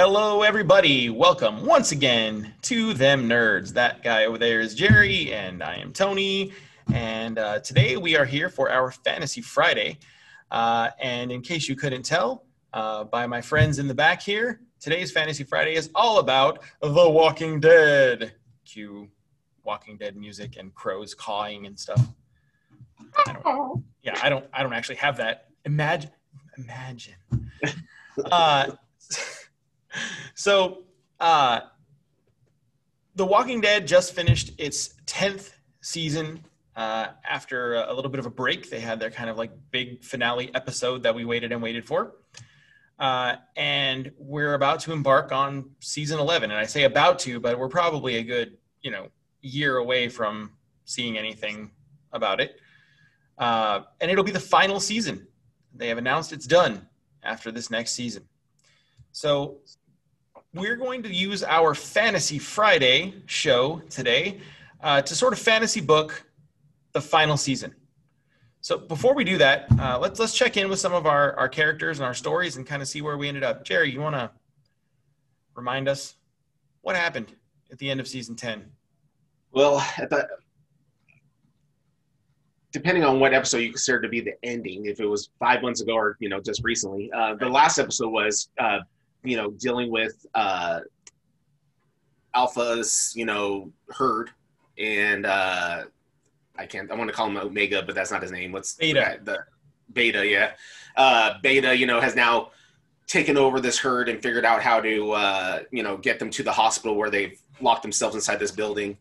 Hello, everybody. Welcome once again to Them Nerds. That guy over there is Jerry, and I am Tony. And today we are here for our Fantasy Friday. And in case you couldn't tell by my friends in the back here, today's Fantasy Friday is all about The Walking Dead. Cue Walking Dead music and crows cawing and stuff. I don't actually have that. Imagine. So, The Walking Dead just finished its 10th season after a little bit of a break. They had their kind of like big finale episode that we waited for. And we're about to embark on season 11. And I say about to, but we're probably a good, year away from seeing anything about it. And it'll be the final season. They have announced it's done after this next season. So we're going to use our Fantasy Friday show today to sort of fantasy book the final season. So before we do that, let's check in with some of our characters and our stories and kind of see where we ended up. Jerry, you want to remind us what happened at the end of season 10? Well, depending on what episode you consider to be the ending, if it was 5 months ago or, just recently, the last episode was, dealing with Alpha's, herd. And I want to call him Omega, but that's not his name. What's Beta? The Beta, yeah. Beta, has now taken over this herd and figured out how to, get them to the hospital where they've locked themselves inside this building.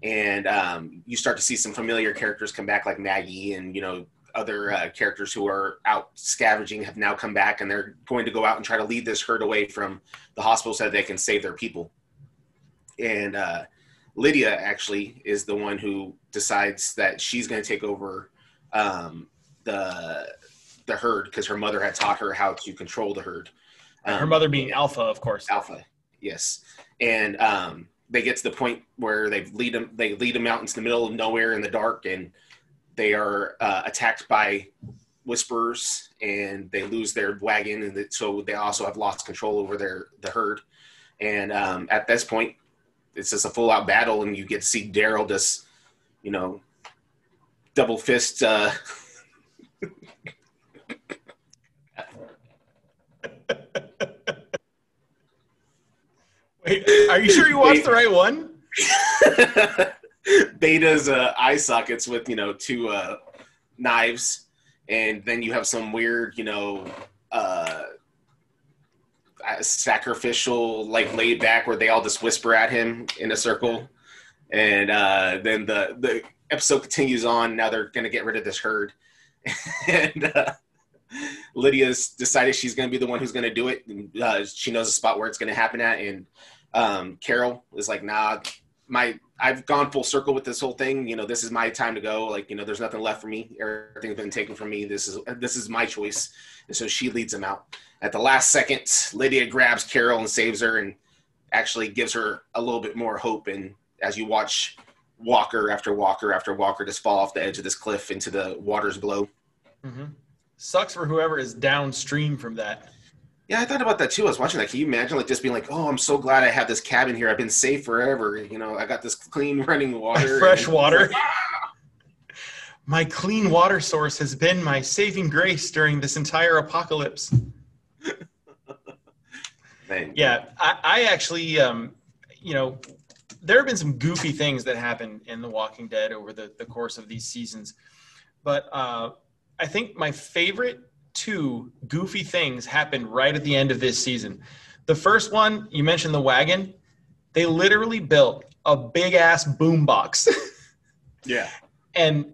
And you start to see some familiar characters come back, like Maggie and, other characters who are out scavenging have now come back, and they're going to go out and try to lead this herd away from the hospital so that they can save their people. And Lydia actually is the one who decides that she's going to take over the herd because her mother had taught her how to control the herd. Her mother being Alpha, of course. Alpha, yes. And they get to the point where they lead them out into the middle of nowhere in the dark, and they are attacked by whisperers, and they lose their wagon, and so they also have lost control over the herd. And at this point, it's just a full-out battle, and you get to see Daryl just, double fist. Wait, are you sure you watched the right one? Beta's eye sockets with two knives, and then you have some weird sacrificial, like, laid back where they all just whisper at him in a circle. And then the episode continues on. Now they're going to get rid of this herd. And Lydia's decided she's going to be the one who's going to do it. And, she knows a spot where it's going to happen at. And Carol is like, nah, I've gone full circle with this whole thing. This is my time to go. Like, there's nothing left for me. Everything's been taken from me. This is my choice. And so she leads them out. At the last second, Lydia grabs Carol and saves her, and actually gives her a little bit more hope. And as you watch Walker after Walker after Walker just fall off the edge of this cliff into the waters below. Mm-hmm. Sucks for whoever is downstream from that. Yeah, I thought about that too. I was watching that. Can you imagine, just being like, oh, I'm so glad I have this cabin here. I've been safe forever. I got this clean running water. Fresh water. My clean water source has been my saving grace during this entire apocalypse. Man. Yeah, I actually, there have been some goofy things that happened in The Walking Dead over the course of these seasons. But I think my favorite two goofy things happened right at the end of this season. The first one, you mentioned the wagon. They literally built a big ass boom box. Yeah. And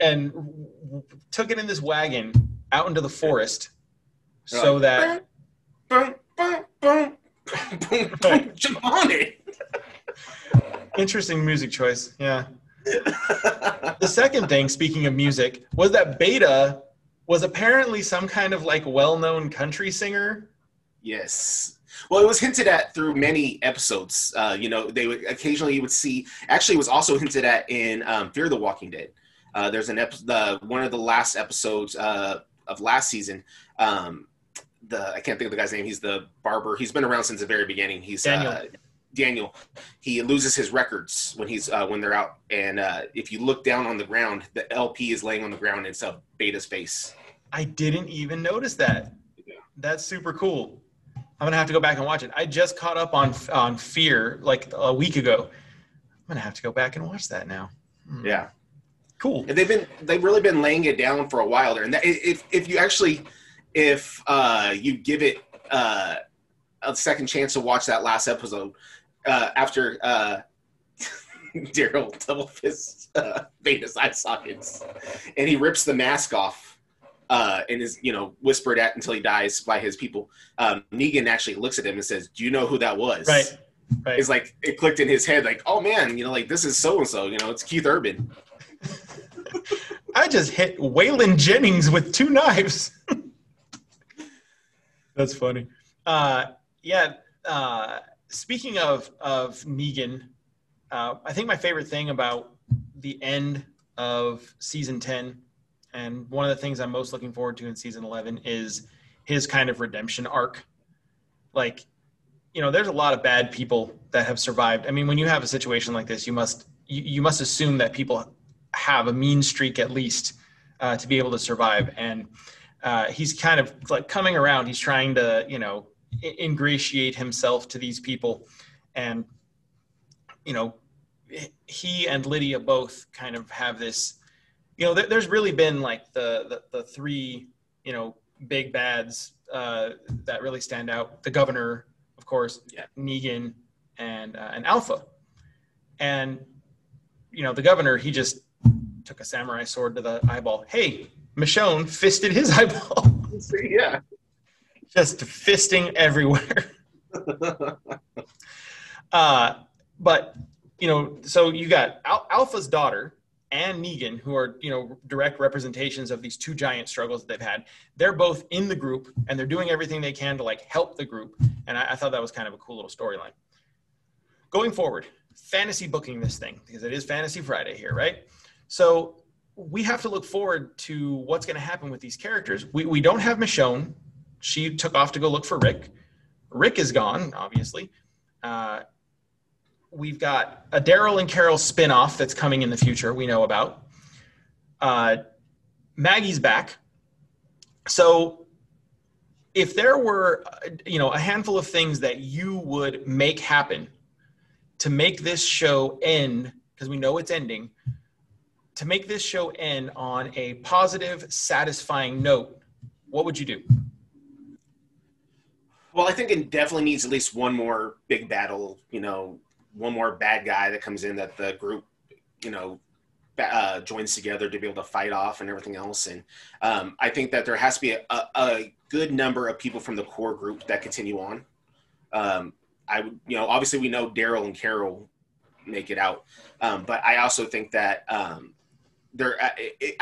took it in this wagon out into the forest so like, that boom, jump on it. Interesting music choice. Yeah. The second thing, speaking of music, was that Beta was apparently some kind of like well-known country singer. Yes. Well, it was hinted at through many episodes. They would occasionally, you would see. Actually, it was also hinted at in Fear the Walking Dead. There's one of the last episodes of last season. I can't think of the guy's name. He's the barber. He's been around since the very beginning. He's Daniel. He loses his records when they're out, and if you look down on the ground, the LP is laying on the ground. It's a Beta's face. I didn't even notice that. Yeah. That's super cool. I'm gonna have to go back and watch it. I just caught up on Fear like a week ago. I'm gonna have to go back and watch that now. Yeah, cool. And they've really been laying it down for a while there. And if you give it a second chance to watch that last episode after Daryl double fists Beta's eye sockets, and he rips the mask off and is whispered at until he dies by his people. Negan actually looks at him and says, "Do you know who that was?" Right. It's like it clicked in his head, like, "Oh man, like this is so and so. It's Keith Urban." I just hit Waylon Jennings with 2 knives. That's funny. Speaking of Negan, I think my favorite thing about the end of season 10, and one of the things I'm most looking forward to in season 11, is his kind of redemption arc. Like, there's a lot of bad people that have survived. I mean, when you have a situation like this, you must assume that people have a mean streak at least to be able to survive. And he's kind of like coming around. He's trying to, ingratiate himself to these people. And, he and Lydia both kind of have this, there's really been like the 3, big bads that really stand out. The governor, of course, Negan, and Alpha. And, the governor, he just took a samurai sword to the eyeball. Hey, Michonne fisted his eyeball. Yeah. Just fisting everywhere. But, so you got Alpha's daughter and Negan, who are, direct representations of these 2 giant struggles that they've had. They're both in the group, and they're doing everything they can to, help the group. And I thought that was kind of a cool little storyline. Going forward, fantasy booking this thing, because it is Fantasy Friday here, right? So we have to look forward to what's going to happen with these characters. We don't have Michonne. She took off to go look for Rick. Rick is gone, obviously. We've got a Daryl and Carol spinoff that's coming in the future we know about. Maggie's back. So if there were, a handful of things that you would make happen to make this show end, because we know it's ending, to make this show end on a positive, satisfying note, what would you do? Well, I think it definitely needs at least one more big battle, one more bad guy that comes in that the group, joins together to be able to fight off and everything else. And I think that there has to be a good number of people from the core group that continue on. Obviously we know Daryl and Carol make it out. But I also think that I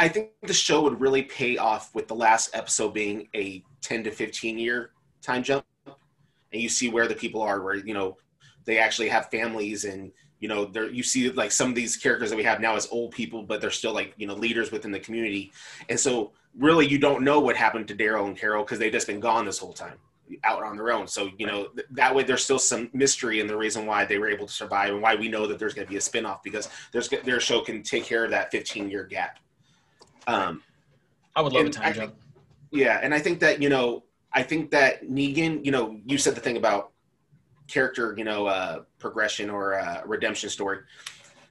think the show would really pay off with the last episode being a 10 to 15 year time jump. And you see where the people are, where, they actually have families, and, you see like some of these characters that we have now as old people, but they're still leaders within the community. And so really you don't know what happened to Daryl and Carol because they've just been gone this whole time out on their own. So, that way there's still some mystery in the reason why they were able to survive and why we know that there's going to be a spinoff, because their show can take care of that 15-year gap. I would love a time jump. Yeah. And I think that, Negan, you said the thing about character, progression or redemption story.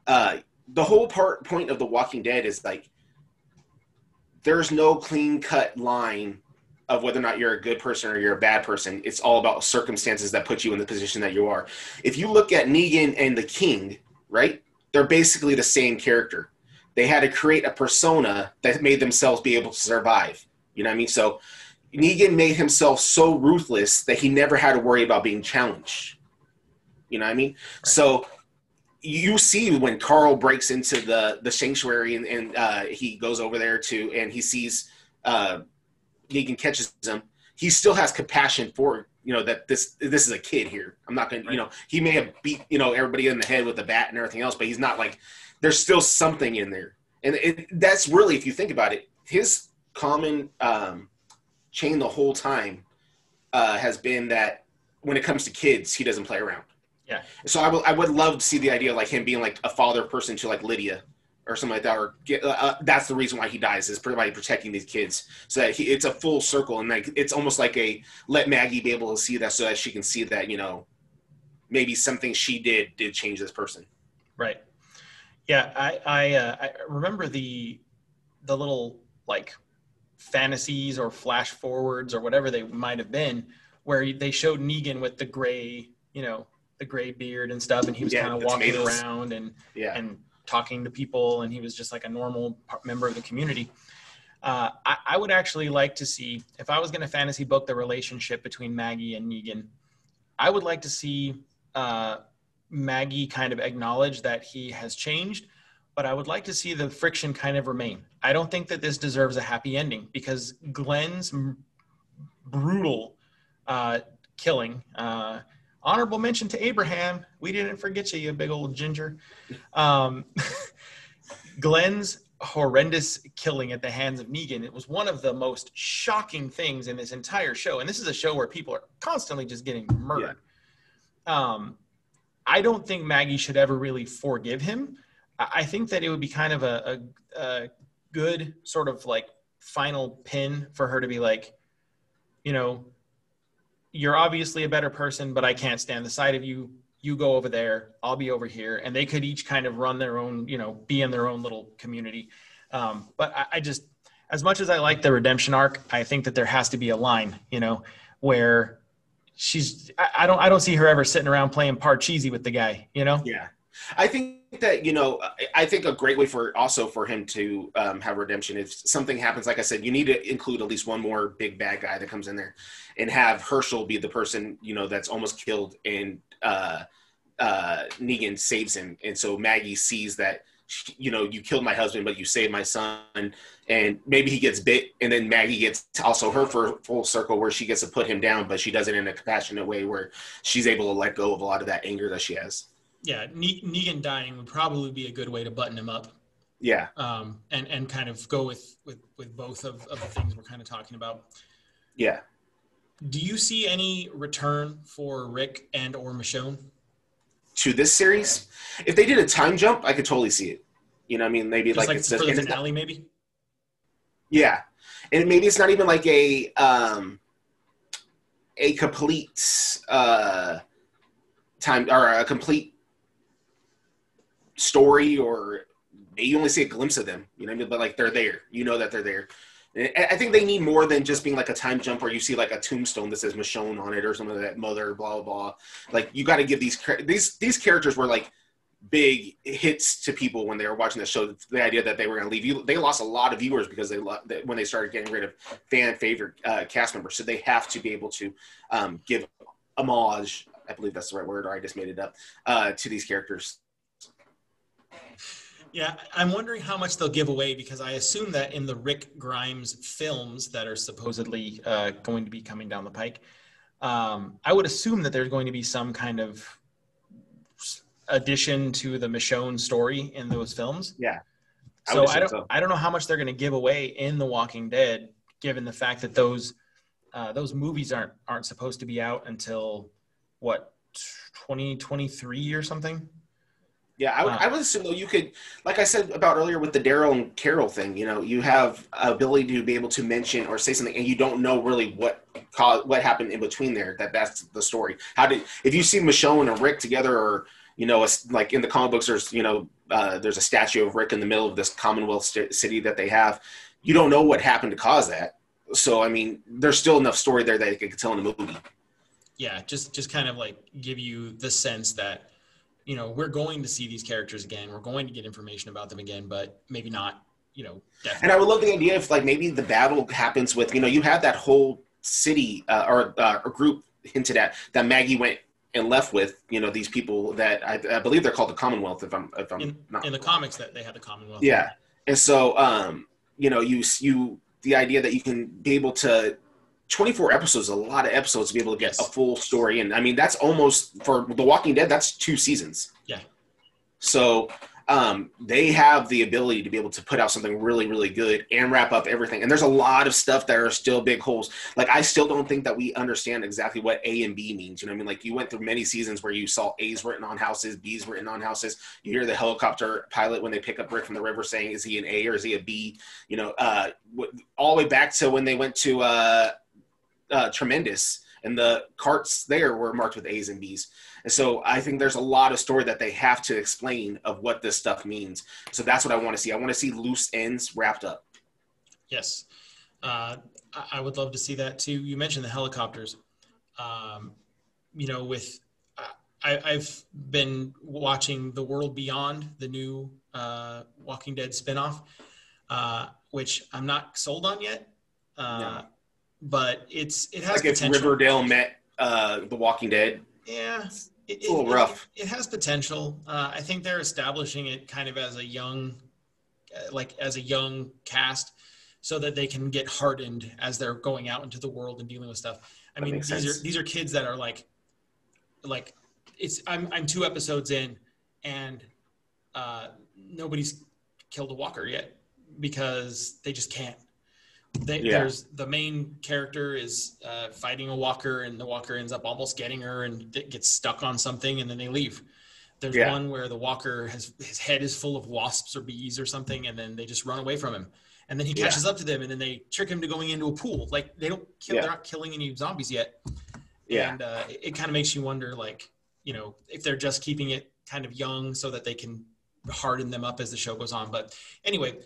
The whole point of The Walking Dead is there's no clean cut line of whether or not you're a good person or you're a bad person. It's all about circumstances that put you in the position that you are. If you look at Negan and the King, right, they're basically the same character. They had to create a persona that made themselves be able to survive. You know what I mean? So Negan made himself so ruthless that he never had to worry about being challenged. You know what I mean? Right. So you see when Carl breaks into the sanctuary and he goes over there and he sees Negan catches him, he still has compassion for, that this is a kid here. I'm not going to, right. He may have beat, everybody in the head with a bat and everything else, but he's not there's still something in there. And that's really, if you think about it, his common chain the whole time has been that when it comes to kids, he doesn't play around. Yeah. So I would love to see the idea of like him being like a father person to like Lydia or something like that, or that's the reason why he dies, is by protecting these kids, so that it's a full circle, and like it's almost like a let Maggie be able to see that, so that she can see that, you know, maybe something she did change this person. Right. Yeah. I remember the little like fantasies or flash forwards or whatever they might have been, where they showed Negan with the gray, you know, the gray beard and stuff, and he was kind of walking around and talking to people, and he was just like a normal member of the community. I would actually like to see, if I was going to fantasy book the relationship between Maggie and Negan, I would like to see Maggie kind of acknowledge that he has changed, but I would like to see the friction kind of remain. I don't think that this deserves a happy ending, because Glenn's brutal killing, honorable mention to Abraham. We didn't forget you, you big old ginger. Glenn's horrendous killing at the hands of Negan, it was one of the most shocking things in this entire show. And this is a show where people are constantly just getting murdered. Yeah. I don't think Maggie should ever really forgive him. I think that it would be kind of a good sort of like final pin for her to be like, you know, you're obviously a better person, but I can't stand the sight of you. You go over there, I'll be over here. And they could each kind of run their own, you know, be in their own little community. But I just, as much as I like the redemption arc, I think that there has to be a line, you know, where I don't see her ever sitting around playing Parcheesi with the guy, you know? Yeah. I think that, you know, I think a great way for him to have redemption, if something happens, like I said, you need to include at least one more big bad guy that comes in there, and have Herschel be the person, you know, that's almost killed, and Negan saves him. And so Maggie sees that, you know, you killed my husband, but you saved my son, and maybe he gets bit, and then Maggie gets also her for full circle, where she gets to put him down, but she does it in a compassionate way where she's able to let go of a lot of that anger that she has. Yeah, Negan dying would probably be a good way to button him up. Yeah. And kind of go with both of the things we're kind of talking about. Yeah. Do you see any return for Rick and or Michonne to this series? If they did a time jump, I could totally see it. You know what I mean? Maybe just like it's for the finale, maybe? Yeah. And maybe it's not even like a complete time, or a complete story, or you only see a glimpse of them, you know what I mean? But like, they're there, you know that they're there. And I think they need more than just being like a time jump where you see like a tombstone that says Michonne on it, or something like that, mother, blah, blah, blah. Like, you got to give these characters were like big hits to people when they were watching the show. The idea that they were going to leave, they lost a lot of viewers because when they started getting rid of fan favorite cast members. So they have to be able to give homage, I believe that's the right word, or I just made it up, to these characters. Yeah, I'm wondering how much they'll give away, because I assume that in the Rick Grimes films that are supposedly going to be coming down the pike, I would assume that there's going to be some kind of addition to the Michonne story in those films. Yeah. I don't know how much they're going to give away in The Walking Dead, given the fact that those movies aren't supposed to be out until what, 2023 or something. Yeah, I would assume, though, you could, like I said about earlier with the Daryl and Carol thing, you know, you have ability to be able to mention or say something, and you don't know really what happened in between there. That's the story. If you see Michonne and Rick together, or, you know, like in the comic books, there's, you know, there's a statue of Rick in the middle of this Commonwealth city that they have. You don't know what happened to cause that. So, I mean, there's still enough story there that they could tell in the movie. Yeah, just kind of like give you the sense that, you know, we're going to see these characters again. We're going to get information about them again, but maybe not, you know, definitely. And I would love the idea if, like, maybe the battle happens with, you know, you have that whole city or group hinted at that Maggie went and left with, you know, these people that I believe they're called the Commonwealth, if I'm not in the comics that they have the Commonwealth. Yeah. And so, you know, the idea that you can be able to 24 episodes, a lot of episodes to be able to get a full story. And I mean, that's almost, for The Walking Dead, that's 2 seasons. Yeah. So they have the ability to be able to put out something really, really good and wrap up everything. And there's a lot of stuff that are still big holes. Like, I still don't think that we understand exactly what A and B means. You know what I mean? Like, you went through many seasons where you saw A's written on houses, B's written on houses. You hear the helicopter pilot when they pick up Rick from the river saying, is he an A or is he a B? You know, all the way back to when they went to Tremendous, and the carts there were marked with A's and B's. And so I think there's a lot of story that they have to explain of what this stuff means. So that's what I want to see. I want to see loose ends wrapped up. Yes. I would love to see that too. You mentioned the helicopters. You know, I've been watching The World Beyond, the new Walking Dead spinoff, which I'm not sold on yet. But it has like potential. If Riverdale met The Walking Dead. Yeah. It's a little rough. It has potential. I think they're establishing it kind of as a young cast, so that they can get hardened as they're going out into the world and dealing with stuff. I mean, these are kids that are like I'm 2 episodes in, and nobody's killed a walker yet because they just can't. There's the main character is fighting a walker, and the walker ends up almost getting her and gets stuck on something, and then they leave. There's one where the walker his head is full of wasps or bees or something, and then they just run away from him. And then he catches up to them, and then they trick him to going into a pool. Like, they don't kill, they're not killing any zombies yet. Yeah. And it kind of makes you wonder, like, you know, if they're just keeping it kind of young so that they can harden them up as the show goes on. But anyway,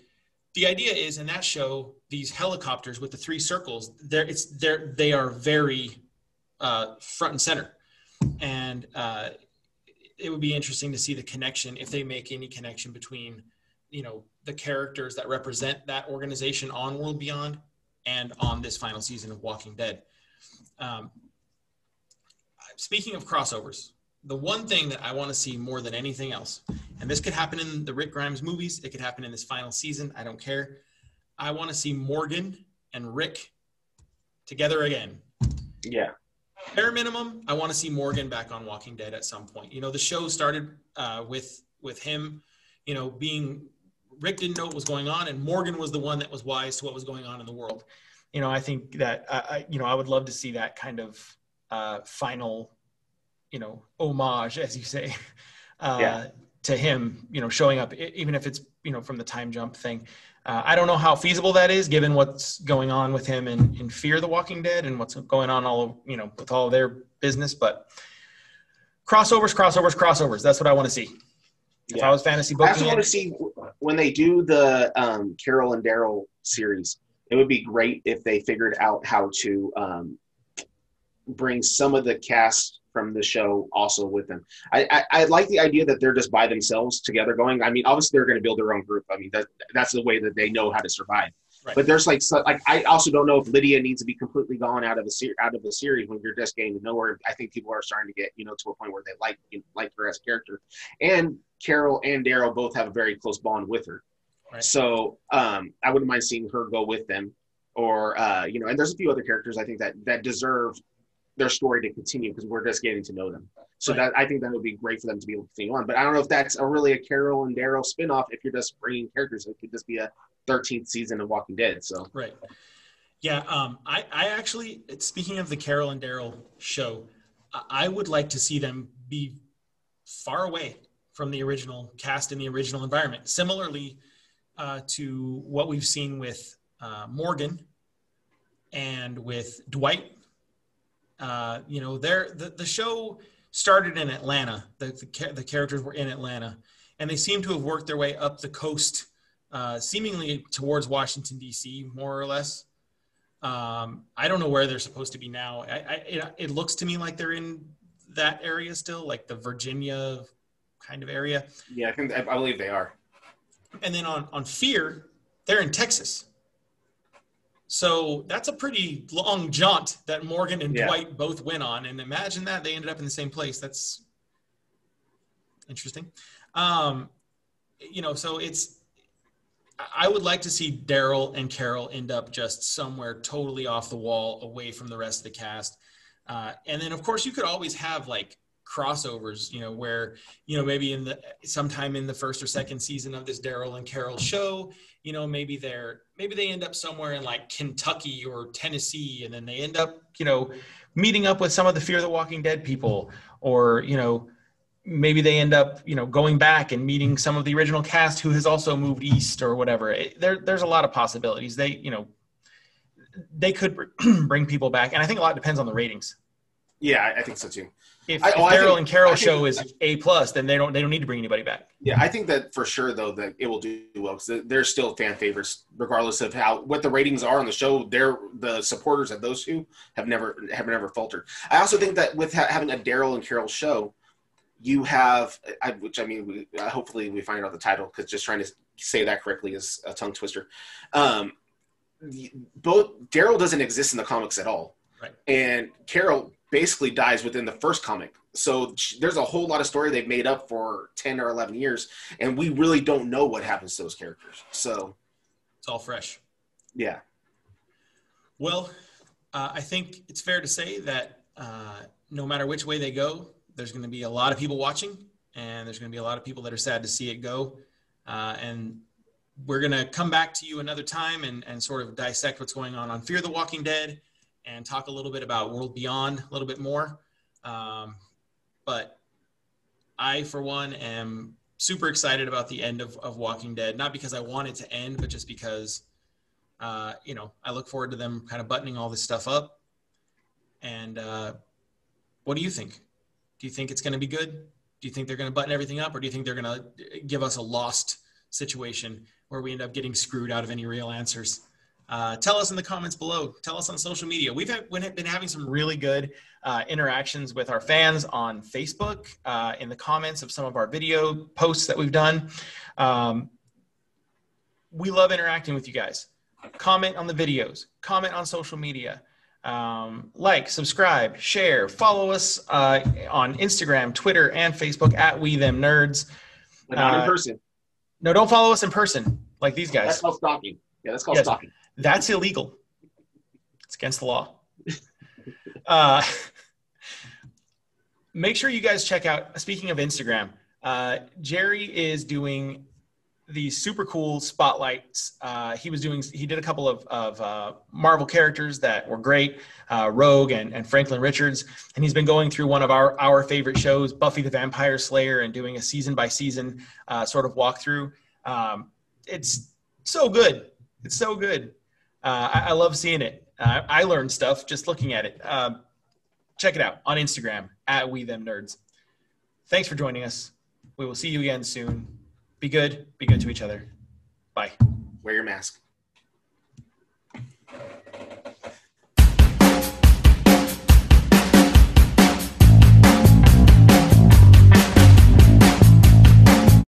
the idea is, in that show, these helicopters with the 3 circles, they are very front and center. And it would be interesting to see the connection, if they make any connection between, you know, the characters that represent that organization on World Beyond and on this final season of Walking Dead. Speaking of crossovers, the one thing that I want to see more than anything else, and this could happen in the Rick Grimes movies, it could happen in this final season, I don't care. I want to see Morgan and Rick together again. Yeah. Bare minimum, I want to see Morgan back on Walking Dead at some point. You know, the show started with him, you know, Rick didn't know what was going on, and Morgan was the one that was wise to what was going on in the world. You know, I think that, I would love to see that kind of final, you know, homage, as you say, to him, you know, showing up, even if it's, you know, from the time jump thing. I don't know how feasible that is, given what's going on with him in Fear the Walking Dead and what's going on with all their business. But crossovers. That's what I want to see. If I was fantasy booking, I also want to see when they do the Carol and Daryl series. It would be great if they figured out how to bring some of the cast from the show also with them. I like the idea that they're just by themselves together going. I mean, obviously they're going to build their own group. I mean, that's the way that they know how to survive. Right. But there's like I also don't know if Lydia needs to be completely gone out of the series when you're just getting to know her. I think people are starting to get, you know, to a point where they like her as a character. And Carol and Daryl both have a very close bond with her. Right. So I wouldn't mind seeing her go with them, or you know, and there's a few other characters I think that deserve their story to continue because we're just getting to know them. So that I think that would be great for them to be able to continue on. But I don't know if that's really a Carol and Daryl spinoff. If you're just bringing characters, it could just be a 13th season of Walking Dead. So right, yeah. I actually, speaking of the Carol and Daryl show, I would like to see them be far away from the original cast in the original environment. Similarly to what we've seen with Morgan and with Dwight. You know, the show started in Atlanta. The characters were in Atlanta, and they seem to have worked their way up the coast, seemingly towards Washington, D.C., more or less. I don't know where they're supposed to be now. It looks to me like they're in that area still, like the Virginia kind of area. Yeah, I believe they are. And then on Fear, they're in Texas. So that's a pretty long jaunt that Morgan and Dwight both went on. And imagine that they ended up in the same place. That's interesting. You know, so I would like to see Daryl and Carol end up just somewhere totally off the wall, away from the rest of the cast. And then, of course, you could always have, like, crossovers, where, maybe sometime in the first or second season of this Daryl and Carol show, maybe they end up somewhere in like Kentucky or Tennessee, and then they end up, meeting up with some of the Fear the Walking Dead people, or, maybe they end up, going back and meeting some of the original cast who has also moved east or whatever. There's a lot of possibilities. They could bring people back, and I think a lot depends on the ratings. Yeah, I think so too. If Daryl and Carol show is A+, then they don't need to bring anybody back. Yeah, I think that for sure though that it will do well, because they're still fan favorites regardless of what the ratings are on the show. The supporters of those two have never faltered. I also think that with having a Daryl and Carol show, you have, hopefully we find out the title, because just trying to say that correctly is a tongue twister. Both Daryl doesn't exist in the comics at all, right? And Carol basically dies within the first comic. So there's a whole lot of story they've made up for 10 or 11 years, and we really don't know what happens to those characters. So it's all fresh. Yeah. Well, I think it's fair to say that no matter which way they go, there's going to be a lot of people watching, and there's going to be a lot of people that are sad to see it go. And we're going to come back to you another time and sort of dissect what's going on Fear the Walking Dead, and talk a little bit about World Beyond a little bit more. But I, for one, am super excited about the end of Walking Dead, not because I want it to end, but just because, I look forward to them kind of buttoning all this stuff up. And what do you think? Do you think it's going to be good? Do you think they're going to button everything up, or do you think they're going to give us a Lost situation where we end up getting screwed out of any real answers? Tell us in the comments below. Tell us on social media. We've been having some really good interactions with our fans on Facebook, in the comments of some of our video posts that we've done. We love interacting with you guys. Comment on the videos. Comment on social media. Like, subscribe, share, follow us on Instagram, Twitter, and Facebook at We Them Nerds. But not in person. No, don't follow us in person like these guys. That's called stalking. Yeah, that's called stalking. That's illegal. It's against the law. Make sure you guys check out, speaking of Instagram, Jerry is doing these super cool spotlights. He did a couple of Marvel characters that were great, Rogue and Franklin Richards. And he's been going through one of our favorite shows, Buffy the Vampire Slayer, and doing a season by season sort of walkthrough. It's so good. It's so good. I love seeing it. I learned stuff just looking at it. Check it out on Instagram at We Them Nerds. Thanks for joining us. We will see you again soon. Be good. Be good to each other. Bye. Wear your mask.